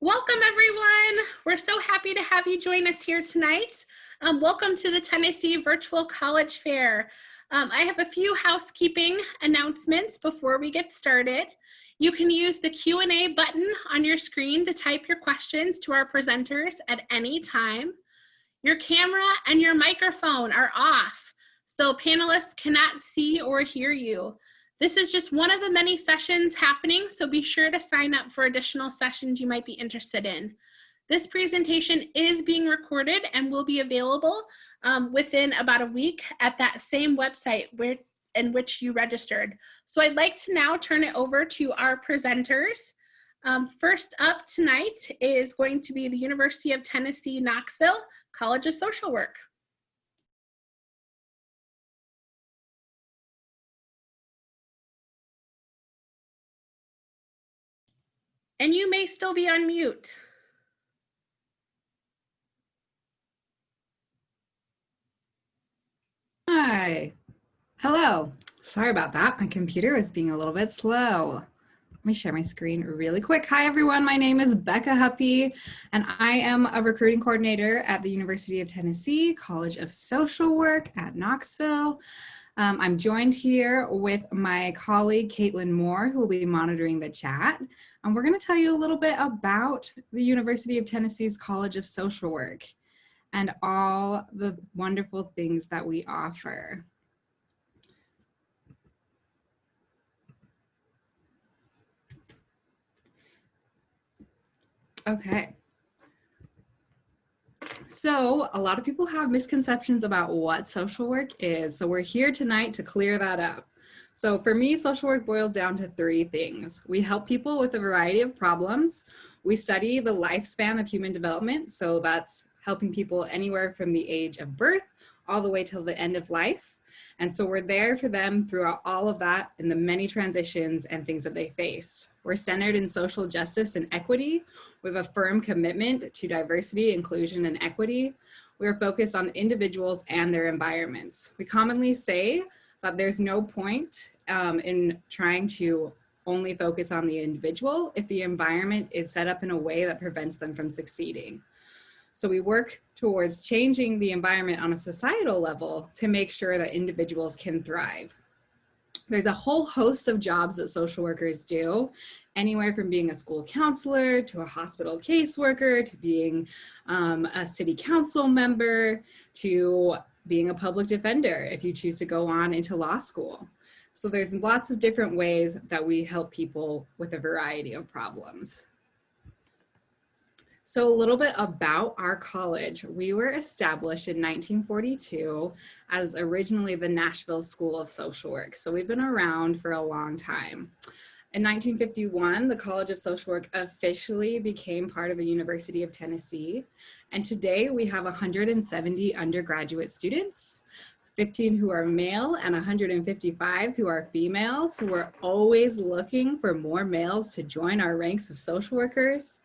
Welcome, everyone. We're so happy to have you join us here tonight. Welcome to the Tennessee Virtual College Fair. I have a few housekeeping announcements before we get started. You can use the Q&A button on your screen to type your questions to our presenters at any time. Your camera and your microphone are off, so panelists cannot see or hear you. This is just one of the many sessions happening, so be sure to sign up for additional sessions you might be interested in. This presentation is being recorded and will be available within about a week at that same website in which you registered. So I'd like to now turn it over to our presenters. First up tonight is going to be the University of Tennessee, Knoxville, College of Social Work. And you may still be on mute. Hi. Hello. Sorry about that. My computer was being a little bit slow. Let me share my screen really quick. Hi, everyone. My name is Becca Huppy, and I am a recruiting coordinator at the University of Tennessee College of Social Work at Knoxville. I'm joined here with my colleague, Caitlin Moore, who will be monitoring the chat. And we're going to tell you a little bit about the University of Tennessee's College of Social Work and all the wonderful things that we offer. Okay. So a lot of people have misconceptions about what social work is. So we're here tonight to clear that up. So for me, social work boils down to three things. We help people with a variety of problems. We study the lifespan of human development. So that's helping people anywhere from the age of birth all the way till the end of life. And so we're there for them throughout all of that and the many transitions and things that they face. We're centered in social justice and equity. We have a firm commitment to diversity, inclusion, and equity. We are focused on individuals and their environments. We commonly say that there's no point in trying to only focus on the individual if the environment is set up in a way that prevents them from succeeding. So we work towards changing the environment on a societal level to make sure that individuals can thrive. There's a whole host of jobs that social workers do, anywhere from being a school counselor to a hospital caseworker to being a city council member to being a public defender if you choose to go on into law school. So there's lots of different ways that we help people with a variety of problems. So a little bit about our college. We were established in 1942 as originally the Nashville School of Social Work. So we've been around for a long time. In 1951, the College of Social Work officially became part of the University of Tennessee. And today we have 170 undergraduate students, 15 who are male and 155 who are female. So we're always looking for more males to join our ranks of social workers.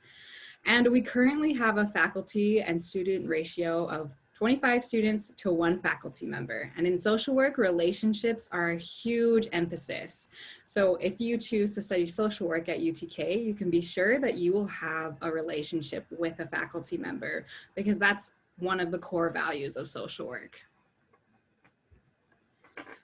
And we currently have a faculty and student ratio of 25 students to 1 faculty member. And in social work, relationships are a huge emphasis. So if you choose to study social work at UTK, you can be sure that you will have a relationship with a faculty member because that's one of the core values of social work.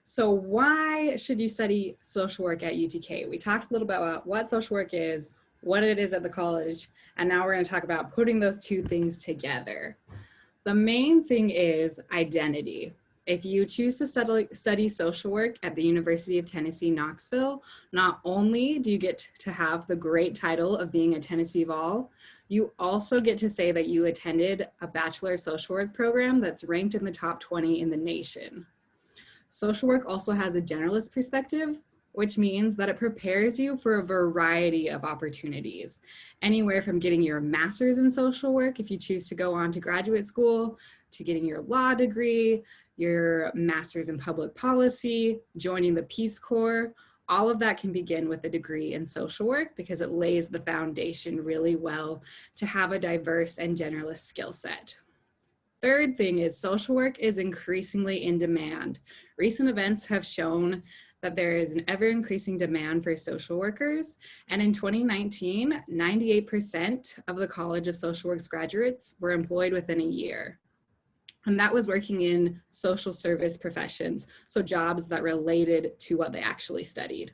So why should you study social work at UTK? We talked a little bit about what social work is, what it is at the college, and now we're going to talk about putting those two things together. The main thing is identity. If you choose to study social work at the University of Tennessee, Knoxville, not only do you get to have the great title of being a Tennessee Vol, you also get to say that you attended a Bachelor of Social Work program that's ranked in the top 20 in the nation. Social work also has a generalist perspective, which means that it prepares you for a variety of opportunities, anywhere from getting your master's in social work if you choose to go on to graduate school, to getting your law degree, your master's in public policy, joining the Peace Corps. All of that can begin with a degree in social work because it lays the foundation really well to have a diverse and generalist skill set. Third thing is social work is increasingly in demand. Recent events have shown that there is an ever-increasing demand for social workers. And in 2019, 98% of the College of Social Work's graduates were employed within a year. And that was working in social service professions, so jobs that related to what they actually studied.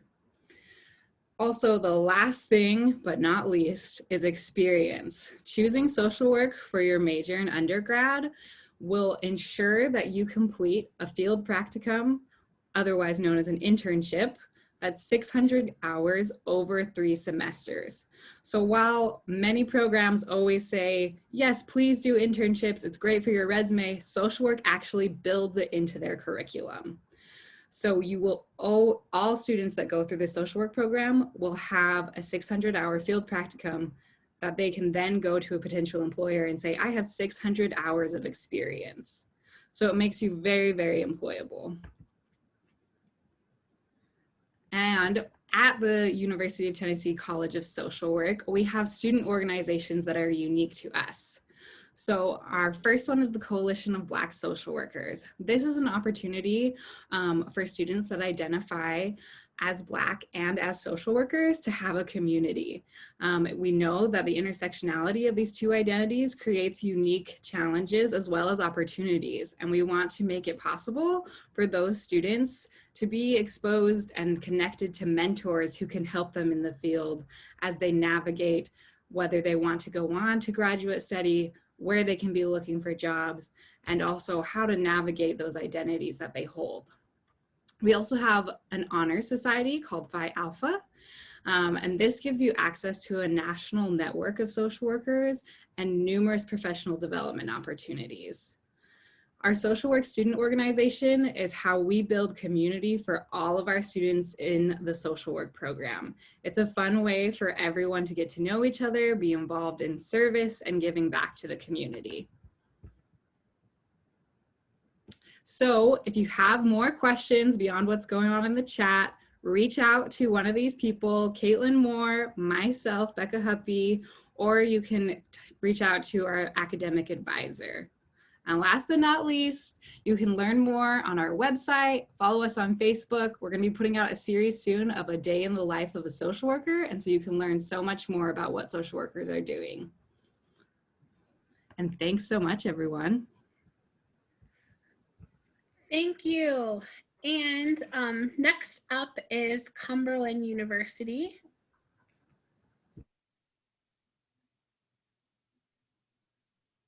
Also, the last thing, but not least, is experience. Choosing social work for your major in undergrad will ensure that you complete a field practicum, otherwise known as an internship, that's 600 hours over 3 semesters. So while many programs always say, yes, please do internships, it's great for your resume, social work actually builds it into their curriculum. So you will owe, all students that go through the social work program will have a 600-hour field practicum that they can then go to a potential employer and say, I have 600 hours of experience. So it makes you very, very employable. And at the University of Tennessee College of Social Work, we have student organizations that are unique to us. So our first one is the Coalition of Black Social Workers. This is an opportunity for students that identify as Black and as social workers to have a community. We know that the intersectionality of these two identities creates unique challenges as well as opportunities, and we want to make it possible for those students to be exposed and connected to mentors who can help them in the field as they navigate whether they want to go on to graduate study, where they can be looking for jobs, and also how to navigate those identities that they hold. We also have an honor society called Phi Alpha, and this gives you access to a national network of social workers and numerous professional development opportunities. Our social work student organization is how we build community for all of our students in the social work program. It's a fun way for everyone to get to know each other, be involved in service, and giving back to the community. So if you have more questions beyond what's going on in the chat, reach out to one of these people, Caitlin Moore, myself, Becca Huppy, or you can reach out to our academic advisor. And last but not least, you can learn more on our website, follow us on Facebook. We're going to be putting out a series soon of a day in the life of a social worker, and so you can learn so much more about what social workers are doing. And thanks so much, everyone. Thank you. And next up is Cumberland University.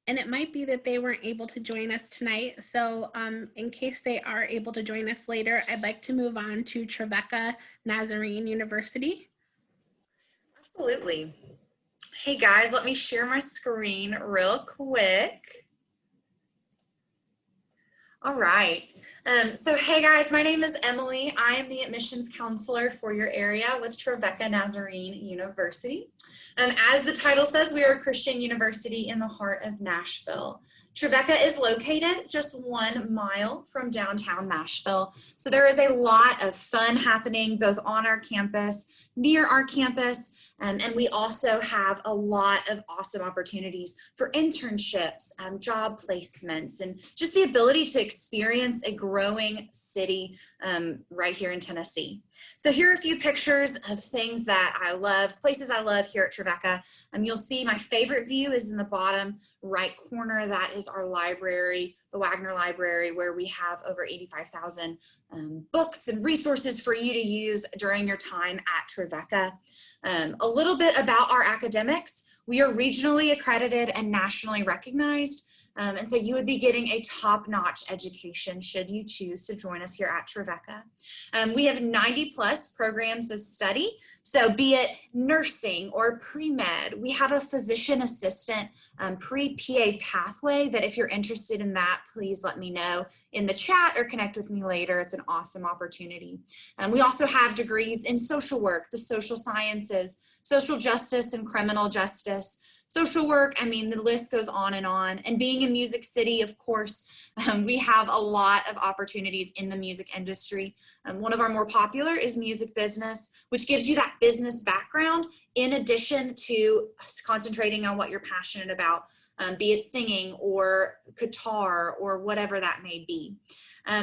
And it might be that they weren't able to join us tonight. So in case they are able to join us later, I'd like to move on to Trevecca Nazarene University. Absolutely. Hey guys, let me share my screen real quick. All right. So hey guys, my name is Emily. I am the admissions counselor for your area with Trevecca Nazarene University. As the title says, we are a Christian university in the heart of Nashville. Trevecca is located just 1 mile from downtown Nashville. So there is a lot of fun happening both on our campus, near our campus, and we also have a lot of awesome opportunities for internships, job placements, and just the ability to experience a growing city right here in Tennessee. So here are a few pictures of things that I love, places I love here at Trevecca. You'll see my favorite view is in the bottom right corner. That is our library, the Wagner Library, where we have over 85,000 books and resources for you to use during your time at Trevecca. A little bit about our academics. We are regionally accredited and nationally recognized. And so you would be getting a top-notch education should you choose to join us here at Trevecca. We have 90+ programs of study. So be it nursing or pre-med, we have a physician assistant pre-PA pathway that if you're interested in that, please let me know in the chat or connect with me later. It's an awesome opportunity. We also have degrees in social work, the social sciences, social justice and criminal justice, social work. I mean, the list goes on. And being in Music City, of course, we have a lot of opportunities in the music industry. One of our more popular is music business, which gives you that business background in addition to concentrating on what you're passionate about, be it singing or guitar or whatever that may be.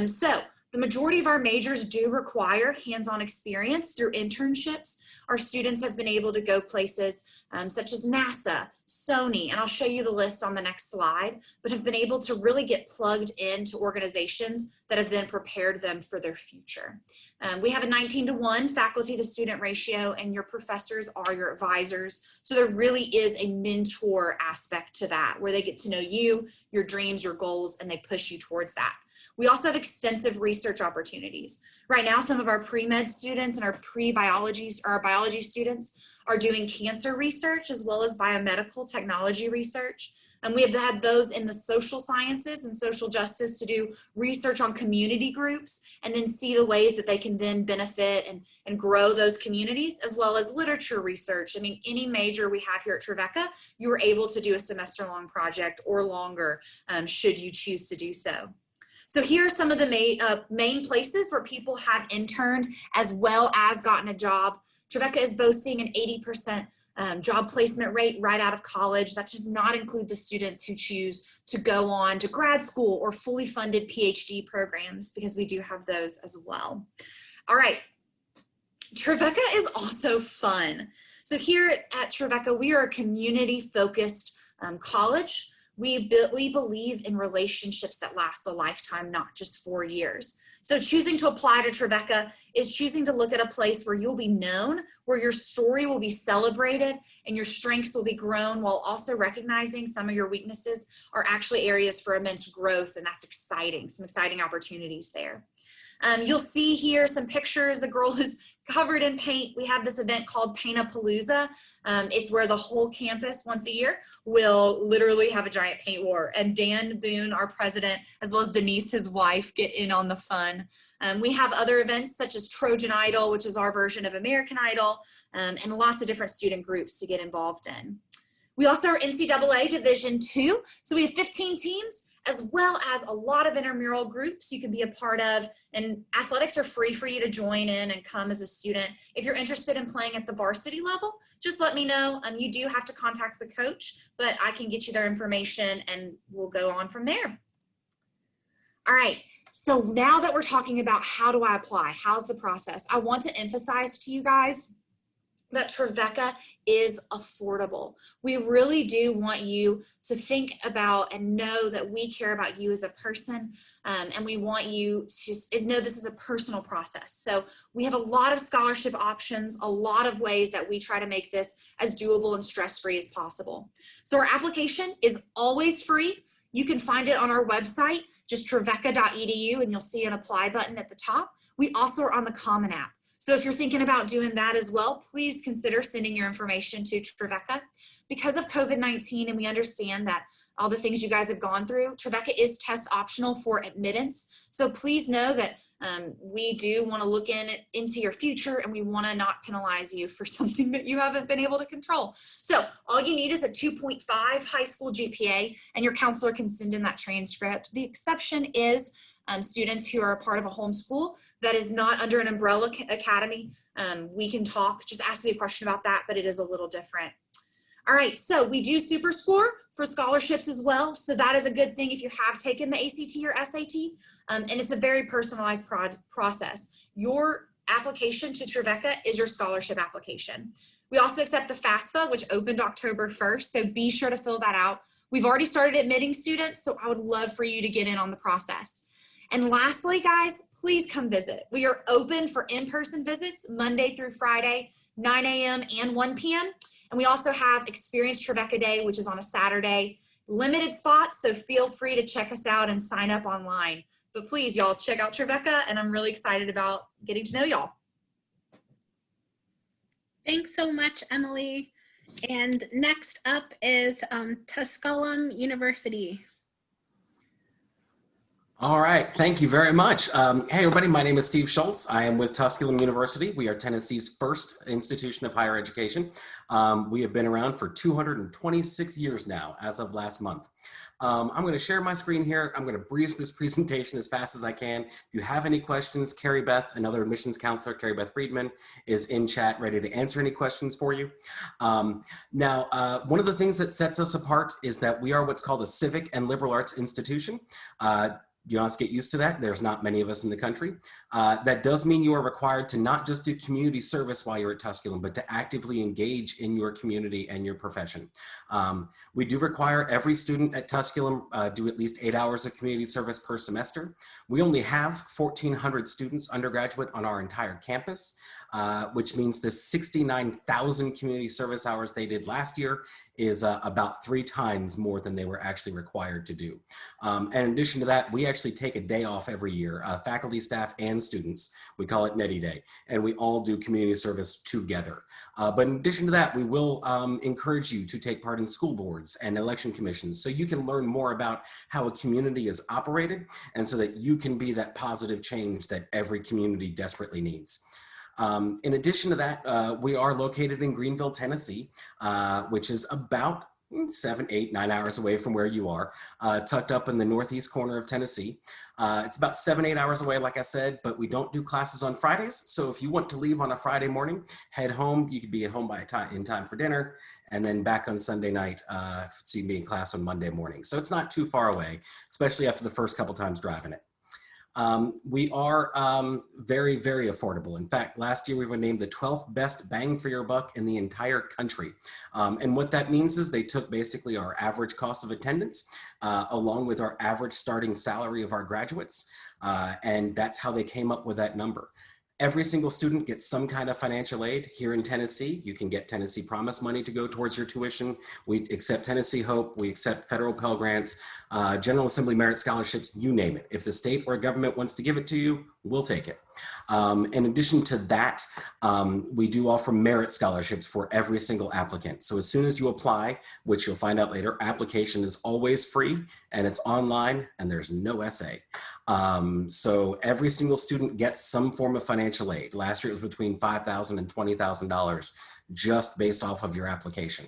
So The majority of our majors do require hands-on experience through internships. Our students have been able to go places such as NASA, Sewanee, and I'll show you the list on the next slide, but have been able to really get plugged into organizations that have then prepared them for their future. We have a 19-to-1 faculty to student ratio, and your professors are your advisors. So there really is a mentor aspect to that, where they get to know you, your dreams, your goals, and they push you towards that. We also have extensive research opportunities. Right now, some of our pre-med students and our pre-biology or our biology students are doing cancer research as well as biomedical technology research. And we have had those in the social sciences and social justice to do research on community groups and then see the ways that they can then benefit and grow those communities, as well as literature research. I mean, any major we have here at Trevecca, you are able to do a semester-long project or longer should you choose to do so. So here are some of the main places where people have interned as well as gotten a job. Trevecca is boasting an 80% job placement rate right out of college. That does not include the students who choose to go on to grad school or fully funded PhD programs, because we do have those as well. All right, Trevecca is also fun. So here at Trevecca, we are a community-focused college. We believe in relationships that last a lifetime, not just 4 years. So choosing to apply to Trevecca is choosing to look at a place where you'll be known, where your story will be celebrated, and your strengths will be grown, while also recognizing some of your weaknesses are actually areas for immense growth, and that's exciting, some exciting opportunities there. You'll see here some pictures. The girl is covered in paint. We have this event called Paint-A-Palooza. It's where the whole campus once a year will literally have a giant paint war. And Dan Boone, our president, as well as Denise, his wife, get in on the fun. We have other events such as Trojan Idol, which is our version of American Idol, and lots of different student groups to get involved in. We also are NCAA Division II. So we have 15 teams, as well as a lot of intramural groups you can be a part of, and athletics are free for you to join in and come as a student. If you're interested in playing at the varsity level, just let me know. You do have to contact the coach, but I can get you their information and we'll go on from there. All right, so now that we're talking about how do I apply, how's the process, I want to emphasize to you guys that Trevecca is affordable. We really do want you to think about and know that we care about you as a person, and we want you to know this is a personal process. So we have a lot of scholarship options, a lot of ways that we try to make this as doable and stress-free as possible. So our application is always free. You can find it on our website, just trevecca.edu, and you'll see an apply button at the top. We also are on the Common App. So if you're thinking about doing that as well, please consider sending your information to Trevecca. Because of COVID-19, and we understand that all the things you guys have gone through, Trevecca is test optional for admittance. So please know that we do want to look into your future, and we want to not penalize you for something that you haven't been able to control. So all you need is a 2.5 high school GPA, and your counselor can send in that transcript. The exception is students who are a part of a homeschool that is not under an umbrella academy. We can talk, just ask me a question about that, but it is a little different. All right, so we do super score for scholarships as well. So that is a good thing if you have taken the ACT or SAT, and it's a very personalized process. Your application to Trevecca is your scholarship application. We also accept the FAFSA, which opened October 1st, so be sure to fill that out. We've already started admitting students, so I would love for you to get in on the process. And lastly, guys, please come visit. We are open for in-person visits Monday through Friday, 9 a.m. and 1 p.m. And we also have Experience Trevecca Day, which is on a Saturday. Limited spots, so feel free to check us out and sign up online. But please, y'all, check out Trevecca, and I'm really excited about getting to know y'all. Thanks so much, Emily. And next up is Tusculum University. All right, thank you very much. Hey everybody, my name is Steve Schultz. I am with Tusculum University. We are Tennessee's first institution of higher education. We have been around for 226 years now, as of last month. I'm going to share my screen here. I'm going to breeze this presentation as fast as I can. If you have any questions, Carrie Beth, another admissions counselor, Carrie Beth Friedman, is in chat ready to answer any questions for you. Now, one of the things that sets us apart is that we are what's called a civic and liberal arts institution. You don't have to get used to that. There's not many of us in the country. That does mean you are required to not just do community service while you're at Tusculum, but to actively engage in your community and your profession. We do require every student at Tusculum do at least 8 hours of community service per semester. We only have 1,400 students undergraduate on our entire campus, which means the 69,000 community service hours they did last year is about 3 times more than they were actually required to do. And in addition to that, we actually take a day off every year, faculty, staff, and students. We call it Netty Day, and we all do community service together. But in addition to that, we will encourage you to take part in school boards and election commissions so you can learn more about how a community is operated and so that you can be that positive change that every community desperately needs. In addition to that, we are located in Greenville, Tennessee, which is about 7, 8, 9 hours away from where you are, tucked up in the northeast corner of Tennessee. It's about 7, 8 hours away, like I said, but we don't do classes on Fridays. So if you want to leave on a Friday morning, head home. You could be at home in time for dinner, and then back on Sunday night, so you can be in class on Monday morning. So it's not too far away, especially after the first couple times driving it. We are very, very affordable. In fact, last year we were named the 12th best bang for your buck in the entire country. And what that means is they took basically our average cost of attendance along with our average starting salary of our graduates. And that's how they came up with that number. Every single student gets some kind of financial aid here in Tennessee. You can get Tennessee Promise money to go towards your tuition. We accept Tennessee Hope. We accept federal Pell Grants, General Assembly merit scholarships, you name it. If the state or government wants to give it to you, we'll take it. In addition to that, we do offer merit scholarships for every single applicant. So as soon as you apply, which you'll find out later, application is always free and it's online and there's no essay. So every single student gets some form of financial aid. Last year it was between $5,000 and $20,000 just based off of your application.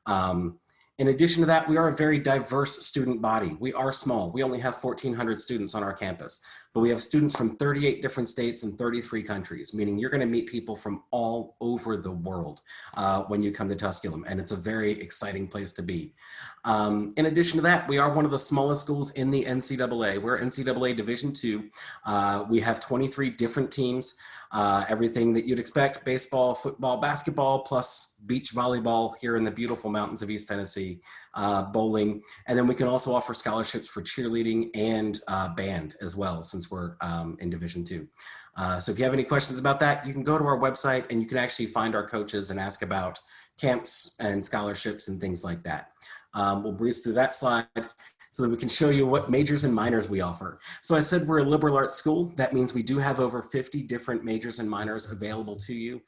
In addition to that, we are a very diverse student body. We are small. We only have 1,400 students on our campus, but we have students from 38 different states and 33 countries, meaning you're going to meet people from all over the world when you come to Tusculum, and it's a very exciting place to be. In addition to that, we are one of the smallest schools in the NCAA. We're NCAA Division II. We have 23 different teams, everything that you'd expect: baseball, football, basketball, plus beach volleyball here in the beautiful mountains of East Tennessee, bowling. And then we can also offer scholarships for cheerleading and band as well, since we're in Division II. So if you have any questions about that, you can go to our website and you can actually find our coaches and ask about camps and scholarships and things like that. We'll breeze through that slide so that we can show you what majors and minors we offer. So I said we're a liberal arts school. That means we do have over 50 different majors and minors available to you.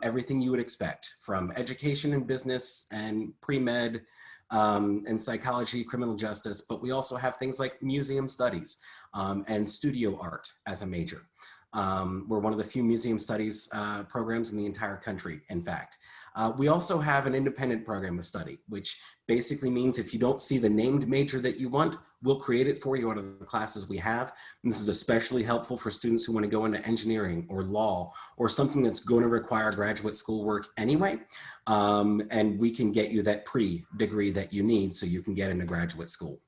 Everything you would expect, from education and business and pre-med and psychology, criminal justice, but we also have things like museum studies and studio art as a major. We're one of the few museum studies programs in the entire country, in fact. We also have an independent program of study, which basically means if you don't see the named major that you want, we'll create it for you out of the classes we have. And this is especially helpful for students who want to go into engineering or law or something that's going to require graduate school work anyway. And we can get you that pre-degree that you need so you can get into graduate school.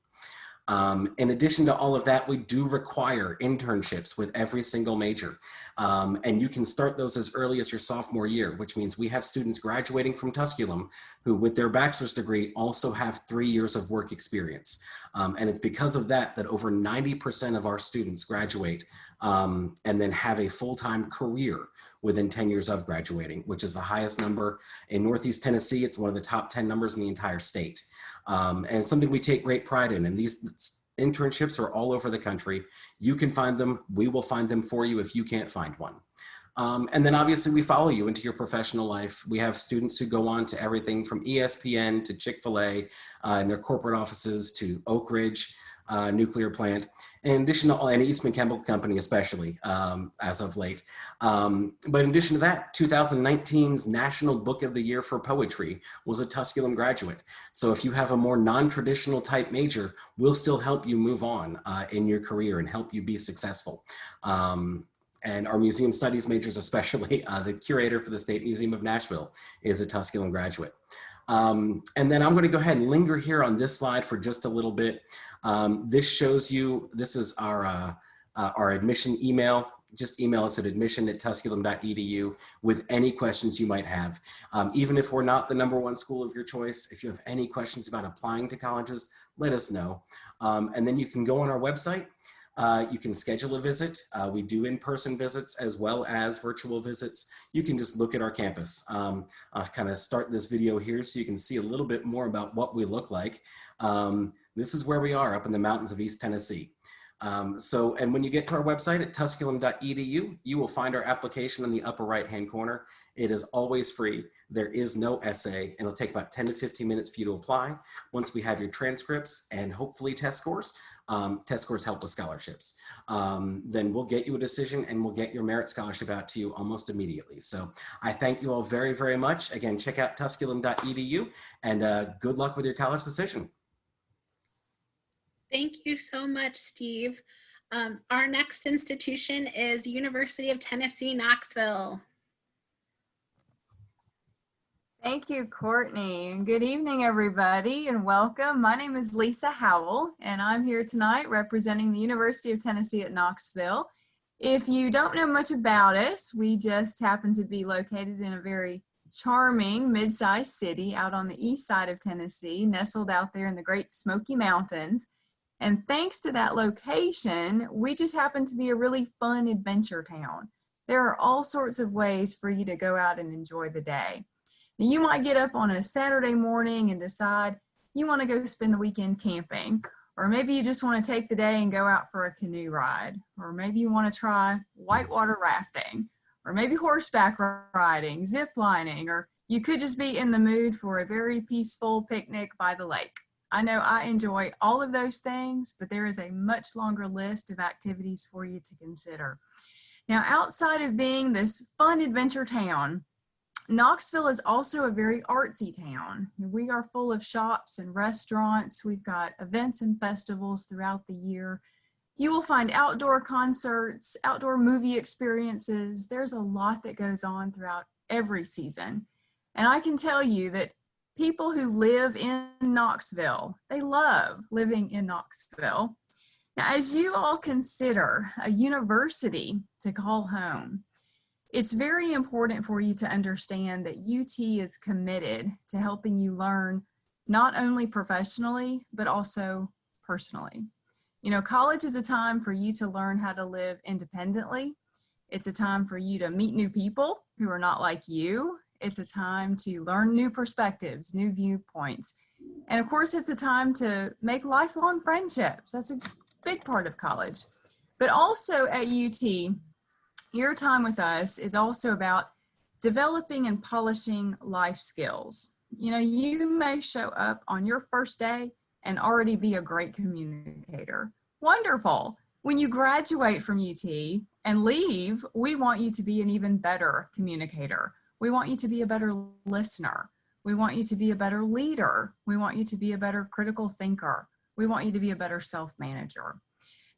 In addition to all of that, we do require internships with every single major. And you can start those as early as your sophomore year, which means we have students graduating from Tusculum who with their bachelor's degree also have 3 years of work experience. And it's because of that that over 90% of our students graduate and then have a full-time career within 10 years of graduating, which is the highest number in Northeast Tennessee. It's one of the top 10 numbers in the entire state. And it's something we take great pride in. And these internships are all over the country. You can find them. We will find them for you if you can't find one. And then obviously we follow you into your professional life. We have students who go on to everything from ESPN to Chick-fil-A and their corporate offices to Oak Ridge nuclear plant, in addition to and Eastman Chemical Company, especially as of late. But in addition to that, 2019's National Book of the Year for Poetry was a Tusculum graduate. So if you have a more non-traditional type major, we'll still help you move on in your career and help you be successful. And our museum studies majors, especially the curator for the State Museum of Nashville, is a Tusculum graduate. And then I'm going to go ahead and linger here on this slide for just a little bit. This shows you, this is our admission email. Just email us at admission@tusculum.edu with any questions you might have. Even if we're not the #1 school of your choice, if you have any questions about applying to colleges, let us know. And then you can go on our website. You can schedule a visit. We do in-person visits as well as virtual visits. You can just look at our campus. I'll kind of start this video here so you can see a little bit more about what we look like. This is where we are up in the mountains of East Tennessee. And when you get to our website at tusculum.edu, you will find our application in the upper right-hand corner. It is always free. There is no essay, and it'll take about 10 to 15 minutes for you to apply. Once we have your transcripts and hopefully test scores help with scholarships. Then we'll get you a decision and we'll get your merit scholarship out to you almost immediately. So I thank you all very, very much. Again, check out tusculum.edu and good luck with your college decision. Thank you so much, Steve. Our next institution is University of Tennessee, Knoxville. Thank you, Courtney. Good evening, everybody, and welcome. My name is Lisa Howell, and I'm here tonight representing the University of Tennessee at Knoxville. If you don't know much about us, we just happen to be located in a very charming mid-sized city out on the east side of Tennessee, nestled out there in the Great Smoky Mountains. And thanks to that location, we just happen to be a really fun adventure town. There are all sorts of ways for you to go out and enjoy the day. Now, you might get up on a Saturday morning and decide you want to go spend the weekend camping, or maybe you just want to take the day and go out for a canoe ride, or maybe you want to try whitewater rafting, or maybe horseback riding, zip lining, or you could just be in the mood for a very peaceful picnic by the lake. I know I enjoy all of those things, but there is a much longer list of activities for you to consider. Now, outside of being this fun adventure town, Knoxville is also a very artsy town. We are full of shops and restaurants. We've got events and festivals throughout the year. You will find outdoor concerts, outdoor movie experiences. There's a lot that goes on throughout every season. And I can tell you that people who live in Knoxville, they love living in Knoxville. Now, as you all consider a university to call home, it's very important for you to understand that UT is committed to helping you learn not only professionally, but also personally. You know, college is a time for you to learn how to live independently. It's a time for you to meet new people who are not like you. It's a time to learn new perspectives, new viewpoints. And of course, it's a time to make lifelong friendships. That's a big part of college. But also at UT, your time with us is also about developing and polishing life skills. You know, you may show up on your first day and already be a great communicator. Wonderful. When you graduate from UT and leave, we want you to be an even better communicator. We want you to be a better listener. We want you to be a better leader. We want you to be a better critical thinker. We want you to be a better self-manager.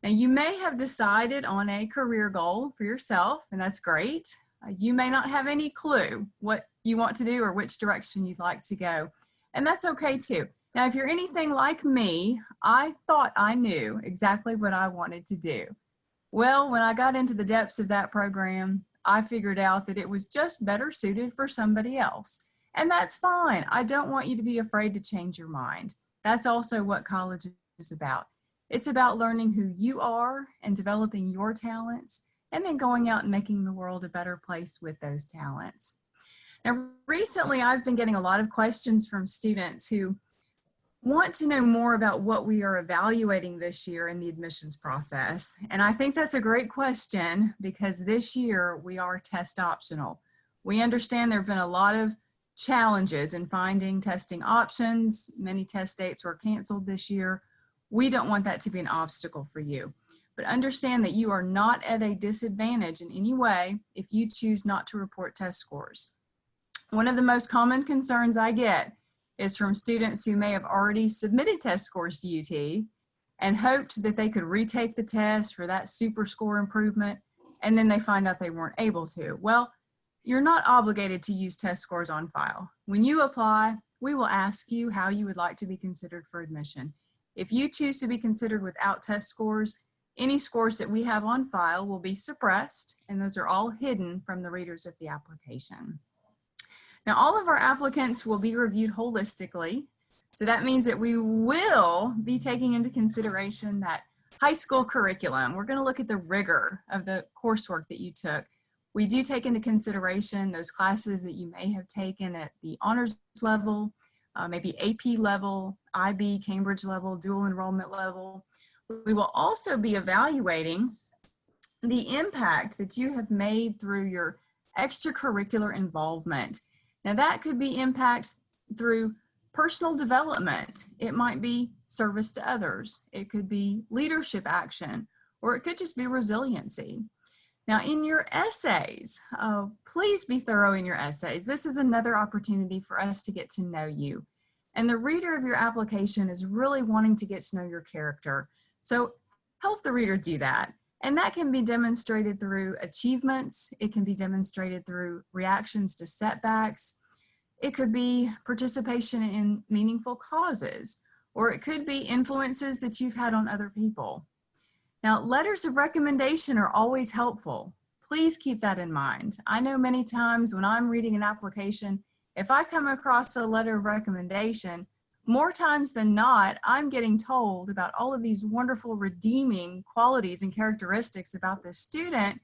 Now, you may have decided on a career goal for yourself, and that's great. You may not have any clue what you want to do or which direction you'd like to go, and that's okay too. Now, if you're anything like me, I thought I knew exactly what I wanted to do. Well, when I got into the depths of that program, I figured out that it was just better suited for somebody else. And that's fine. I don't want you to be afraid to change your mind. That's also what college is about. It's about learning who you are and developing your talents, and then going out and making the world a better place with those talents. Now, recently, I've been getting a lot of questions from students who want to know more about what we are evaluating this year in the admissions process. And I think that's a great question because this year we are test optional. We understand there have been a lot of challenges in finding testing options. Many test dates were canceled this year. We don't want that to be an obstacle for you. But understand that you are not at a disadvantage in any way if you choose not to report test scores. One of the most common concerns I get is from students who may have already submitted test scores to UT and hoped that they could retake the test for that super score improvement, and then they find out they weren't able to. Well, you're not obligated to use test scores on file. When you apply, we will ask you how you would like to be considered for admission. If you choose to be considered without test scores, any scores that we have on file will be suppressed, and those are all hidden from the readers of the application. Now, all of our applicants will be reviewed holistically. So that means that we will be taking into consideration that high school curriculum. We're going to look at the rigor of the coursework that you took. We do take into consideration those classes that you may have taken at the honors level, maybe AP level, IB, Cambridge level, dual enrollment level. We will also be evaluating the impact that you have made through your extracurricular involvement. Now that could be impact through personal development. It might be service to others. It could be leadership action, or it could just be resiliency. Now in your essays, please be thorough in your essays. This is another opportunity for us to get to know you. And the reader of your application is really wanting to get to know your character. So help the reader do that. And that can be demonstrated through achievements. It can be demonstrated through reactions to setbacks. It could be participation in meaningful causes, or it could be influences that you've had on other people. Now, letters of recommendation are always helpful. Please keep that in mind. I know many times when I'm reading an application, if I come across a letter of recommendation, more times than not, I'm getting told about all of these wonderful redeeming qualities and characteristics about the student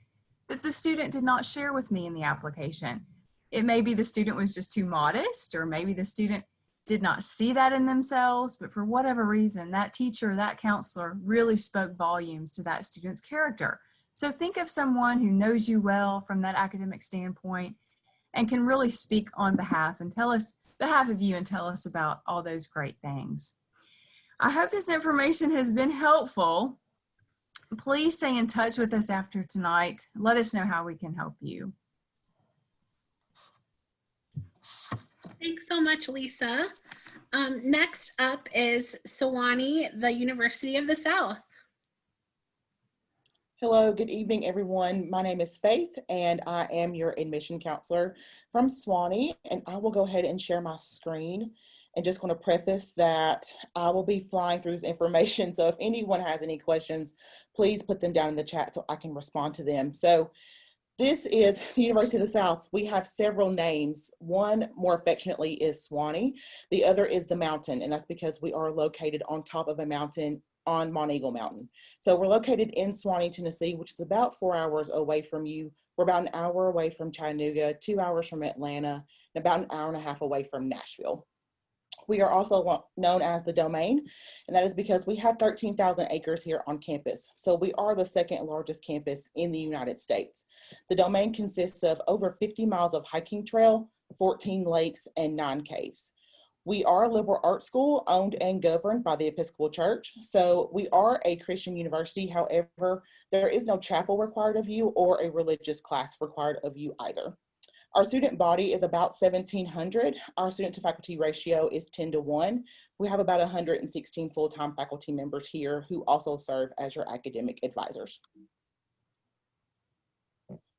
that the student did not share with me in the application. It may be the student was just too modest, or maybe the student did not see that in themselves, but for whatever reason, that teacher, that counselor really spoke volumes to that student's character. So think of someone who knows you well from that academic standpoint and can really speak on behalf of you and tell us about all those great things. I hope this information has been helpful. Please stay in touch with us after tonight. Let us know how we can help you. Thanks so much, Lisa. Next up is Sewanee, the University of the South. Hello, good evening, everyone. My name is Faith, and I am your admission counselor from Sewanee, and I will go ahead and share my screen. And just going to preface that I will be flying through this information, so if anyone has any questions, please put them down in the chat so I can respond to them. So this is the University of the South. We have several names. One, more affectionately, is Sewanee. The other is the mountain, and that's because we are located on top of a mountain on Mount Eagle Mountain. So we're located in Sewanee, Tennessee, which is about 4 hours away from you. We're about an hour away from Chattanooga, 2 hours from Atlanta, and about an hour and a half away from Nashville. We are also known as the Domain, and that is because we have 13,000 acres here on campus. So we are the second largest campus in the United States. The Domain consists of over 50 miles of hiking trail, 14 lakes, and 9 caves. We are a liberal arts school owned and governed by the Episcopal Church. So we are a Christian university. However, there is no chapel required of you or a religious class required of you either. Our student body is about 1,700. Our student to faculty ratio is 10-1. We have about 116 full-time faculty members here who also serve as your academic advisors.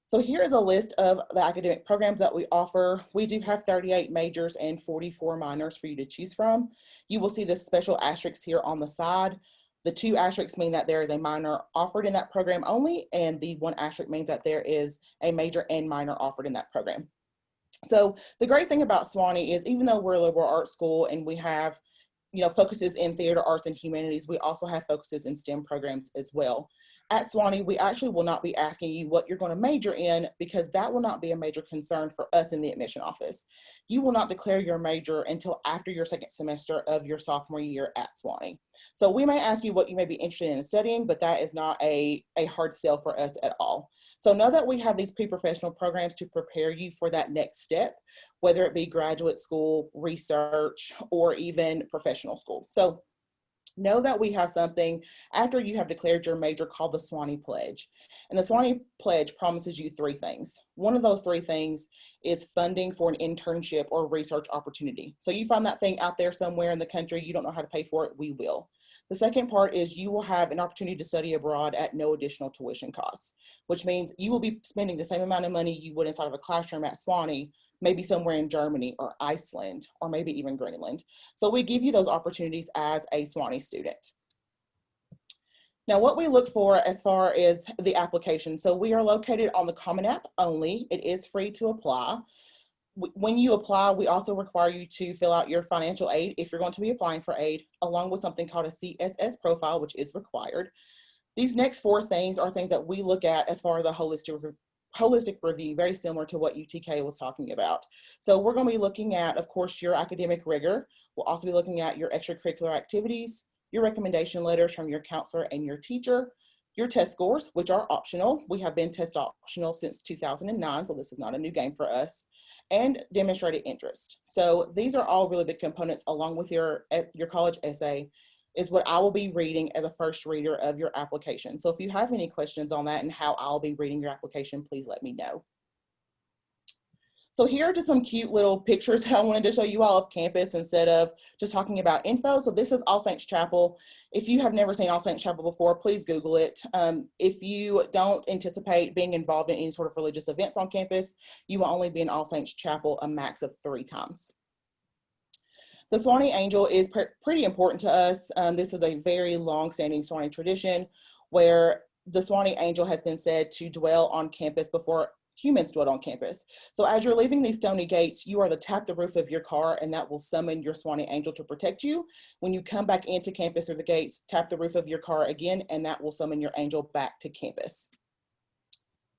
So here is a list of the academic programs that we offer. We do have 38 majors and 44 minors for you to choose from. You will see the special asterisks here on the side. The 2 asterisks mean that there is a minor offered in that program only, and the 1 asterisk means that there is a major and minor offered in that program. So the great thing about Sewanee is, even though we're a liberal arts school and we have, focuses in theater arts and humanities, we also have focuses in STEM programs as well. At Sewanee, we actually will not be asking you what you're going to major in, because that will not be a major concern for us in the admission office. You will not declare your major until after your second semester of your sophomore year at Sewanee. So we may ask you what you may be interested in studying, but that is not a hard sell for us at all. So know that we have these pre-professional programs to prepare you for that next step, whether it be graduate school, research, or even professional school. So know that we have something after you have declared your major called the Sewanee Pledge. And the Sewanee Pledge promises you 3 things. One of those 3 things is funding for an internship or research opportunity. So you find that thing out there somewhere in the country, you don't know how to pay for it, we will. The second part is you will have an opportunity to study abroad at no additional tuition costs, which means you will be spending the same amount of money you would inside of a classroom at Sewanee, maybe somewhere in Germany or Iceland, or maybe even Greenland. So we give you those opportunities as a Sewanee student. Now, what we look for as far as the application, so we are located on the Common App only. It is free to apply. When you apply, we also require you to fill out your financial aid if you're going to be applying for aid, along with something called a CSS profile, which is required. These next 4 things are things that we look at as far as a holistic review, very similar to what UTK was talking about. So we're going to be looking at, of course, your academic rigor. We'll also be looking at your extracurricular activities, your recommendation letters from your counselor and your teacher, your test scores, which are optional. We have been test optional since 2009, so this is not a new game for us, and demonstrated interest. So these are all really big components, along with your college essay, is what I will be reading as a first reader of your application. So if you have any questions on that and how I'll be reading your application, please let me know. So here are just some cute little pictures that I wanted to show you all of campus instead of just talking about info. So this is All Saints Chapel. If you have never seen All Saints Chapel before, please Google it. If you don't anticipate being involved in any sort of religious events on campus, you will only be in All Saints Chapel a max of 3 times. The Sewanee Angel is pretty important to us. This is a very long-standing Sewanee tradition where the Sewanee Angel has been said to dwell on campus before humans dwelled on campus. So as you're leaving these stony gates, you are to tap the roof of your car, and that will summon your Sewanee Angel to protect you. When you come back into campus or the gates, tap the roof of your car again, and that will summon your angel back to campus.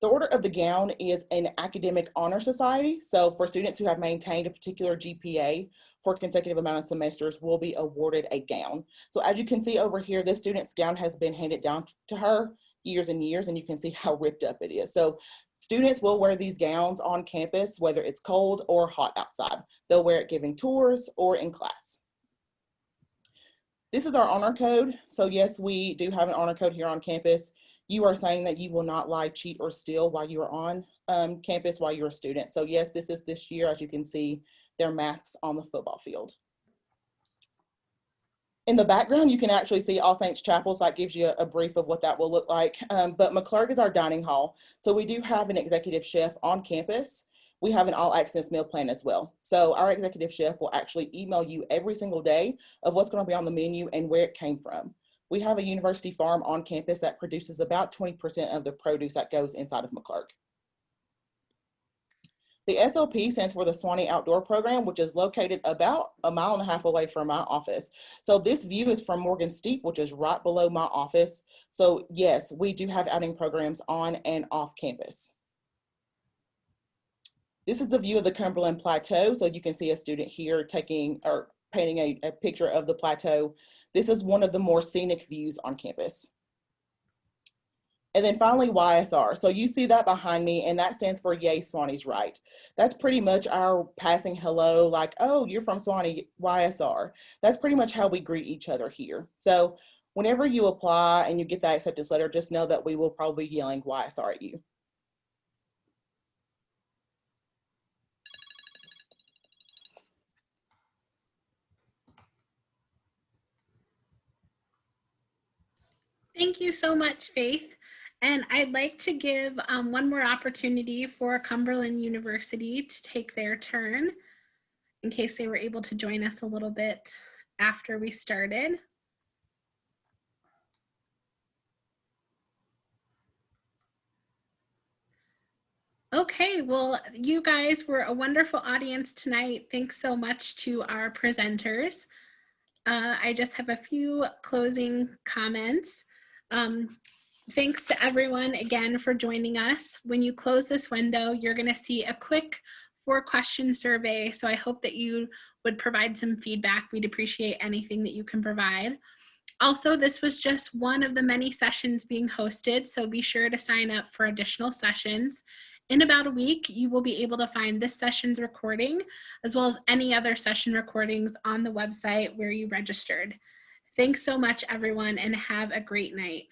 The Order of the Gown is an academic honor society. So for students who have maintained a particular GPA for a consecutive amount of semesters will be awarded a gown. So as you can see over here, this student's gown has been handed down to her years and years, and you can see how ripped up it is. So students will wear these gowns on campus, whether it's cold or hot outside. They'll wear it giving tours or in class. This is our honor code. So yes, we do have an honor code here on campus. You are saying that you will not lie, cheat, or steal while you are on campus while you're a student. So yes, this is this year. As you can see, there are masks on the football field. In the background, you can actually see All Saints Chapel, so that gives you a brief of what that will look like. But McClurg is our dining hall. So we do have an executive chef on campus. We have an all access meal plan as well. So our executive chef will actually email you every single day of what's going to be on the menu and where it came from. We have a university farm on campus that produces about 20% of the produce that goes inside of McClurg. The SOP stands for the Sewanee Outdoor Program, which is located about 1.5 miles away from my office. So this view is from Morgan Steep, which is right below my office. So yes, we do have outing programs on and off campus. This is the view of the Cumberland Plateau. So you can see a student here taking or painting a picture of the plateau. This is one of the more scenic views on campus. And then finally, YSR. So you see that behind me, and that stands for Yay, Sewanee's Right. That's pretty much our passing hello, like, oh, you're from Sewanee, YSR. That's pretty much how we greet each other here. So whenever you apply and you get that acceptance letter, just know that we will probably be yelling YSR at you. Thank you so much, Faith. And I'd like to give one more opportunity for Cumberland University to take their turn in case they were able to join us a little bit after we started. Okay, well, you guys were a wonderful audience tonight. Thanks so much to our presenters. I just have a few closing comments. Thanks to everyone again for joining us. When you close this window, you're going to see a quick 4-question survey. So I hope that you would provide some feedback. We'd appreciate anything that you can provide. Also, this was just one of the many sessions being hosted, so be sure to sign up for additional sessions. In about a week, you will be able to find this session's recording, as well as any other session recordings on the website where you registered. Thanks so much, everyone, and have a great night.